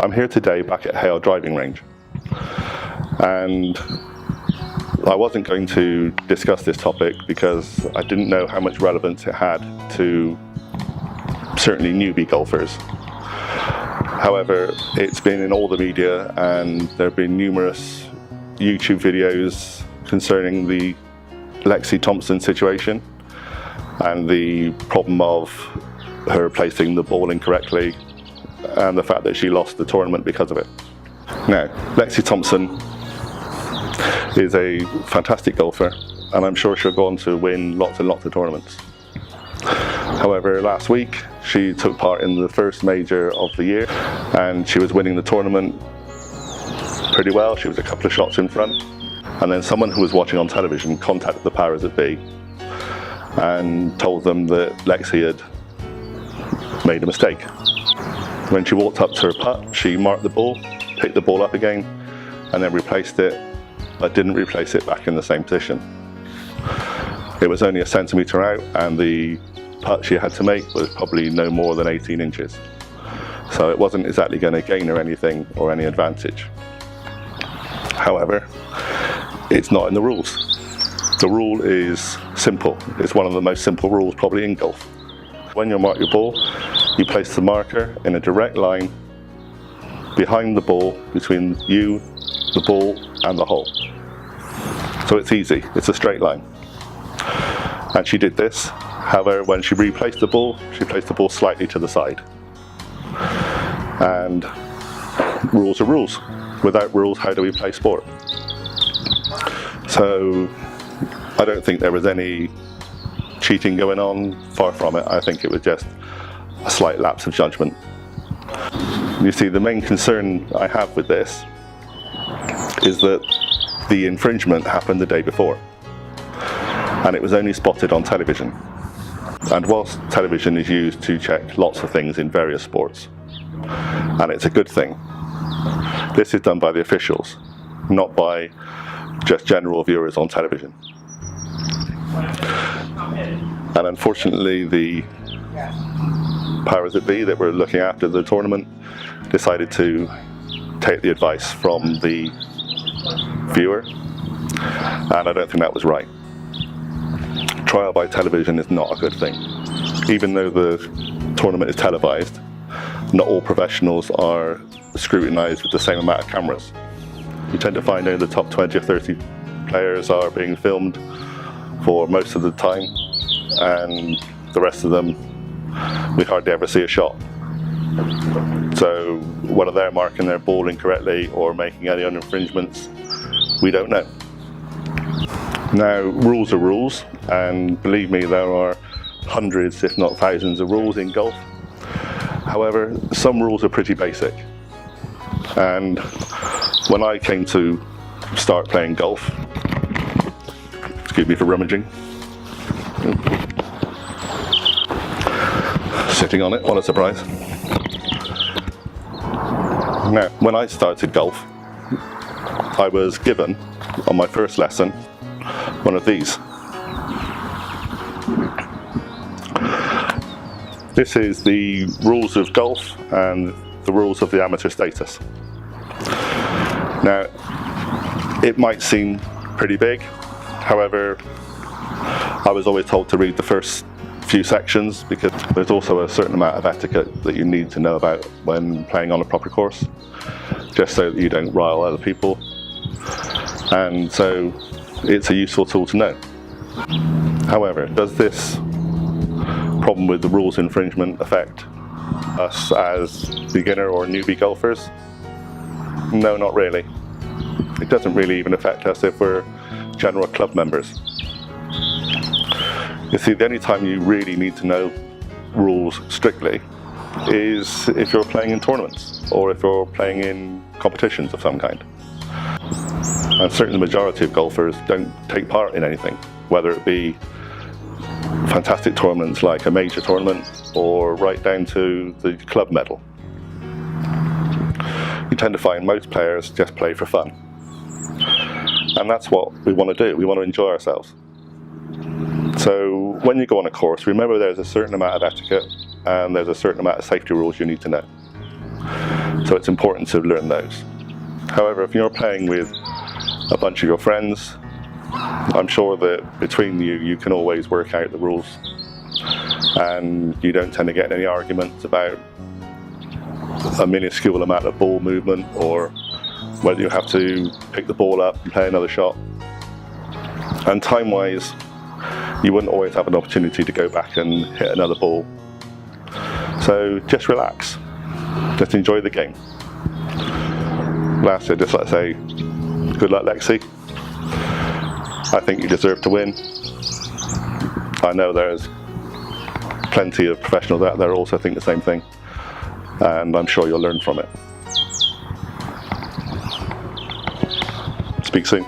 I'm here today back at Hale driving range, and I wasn't going to discuss this topic because I didn't know how much relevance it had to certainly newbie golfers. However, it's been in all the media and there have been numerous YouTube videos concerning the Lexi Thompson situation and the problem of her placing the ball incorrectly and the fact that she lost the tournament because of it. Now, Lexi Thompson is a fantastic golfer and I'm sure she'll go on to win lots and lots of tournaments. However, last week she took part in the first major of the year and she was winning the tournament pretty well. She was a couple of shots in front, and then someone who was watching on television contacted the powers that be and told them that Lexi had made a mistake. When she walked up to her putt, she marked the ball, picked the ball up again, and then replaced it, but didn't replace it back in the same position. It was only a centimetre out, and the putt she had to make was probably no more than 18 inches. So it wasn't exactly going to gain her anything or any advantage. However, it's not in the rules. The rule is simple. It's one of the most simple rules probably in golf. When you mark your ball, you place the marker in a direct line behind the ball, between you, the ball and the hole. So it's easy, it's a straight line. And she did this. However, when she replaced the ball, she placed the ball slightly to the side. And rules are rules. Without rules, how do we play sport? So I don't think there was any cheating going on, far from it. I think it was just a slight lapse of judgment. You see, the main concern I have with this is that the infringement happened the day before, and it was only spotted on television. And whilst television is used to check lots of things in various sports, and it's a good thing, this is done by the officials, not by just general viewers on television. And unfortunately, the powers that be that were looking after the tournament decided to take the advice from the viewer, and I don't think that was right. Trial by television is not a good thing. Even though the tournament is televised, not all professionals are scrutinised with the same amount of cameras. You tend to find only the top 20 or 30 players are being filmed for most of the time, and the rest of them, we hardly ever see a shot. So whether they're marking their ball incorrectly or making any other infringements, we don't know. Now, rules are rules, and believe me, there are hundreds, if not thousands, of rules in golf. However, some rules are pretty basic. And when I came to start playing golf, excuse me for rummaging, sitting on it, what a surprise. Now, when I started golf, I was given, on my first lesson, one of these. This is the rules of golf and the rules of the amateur status. Now, it might seem pretty big, however, I was always told to read the first few sections because there's also a certain amount of etiquette that you need to know about when playing on a proper course, just so that you don't rile other people. And so it's a useful tool to know. However, does this problem with the rules infringement affect us as beginner or newbie golfers? No, not really. It doesn't really even affect us if we're general club members. You see, the only time you really need to know rules strictly is if you're playing in tournaments or if you're playing in competitions of some kind. And certainly the majority of golfers don't take part in anything, whether it be fantastic tournaments like a major tournament or right down to the club medal. You tend to find most players just play for fun. And that's what we want to do. We want to enjoy ourselves. So when you go on a course, remember there's a certain amount of etiquette and there's a certain amount of safety rules you need to know. So So it's important to learn those. However, if you're playing with a bunch of your friends, I'm sure that between you, you can always work out the rules, and you don't tend to get in any arguments about a minuscule amount of ball movement or whether you have to pick the ball up and play another shot. And time-wise, you wouldn't always have an opportunity to go back and hit another ball. So just relax, just enjoy the game. Lastly, I'd just like to say, good luck, Lexi. I think you deserve to win. I know there's plenty of professionals out there who also think the same thing, and I'm sure you'll learn from it. Speak soon.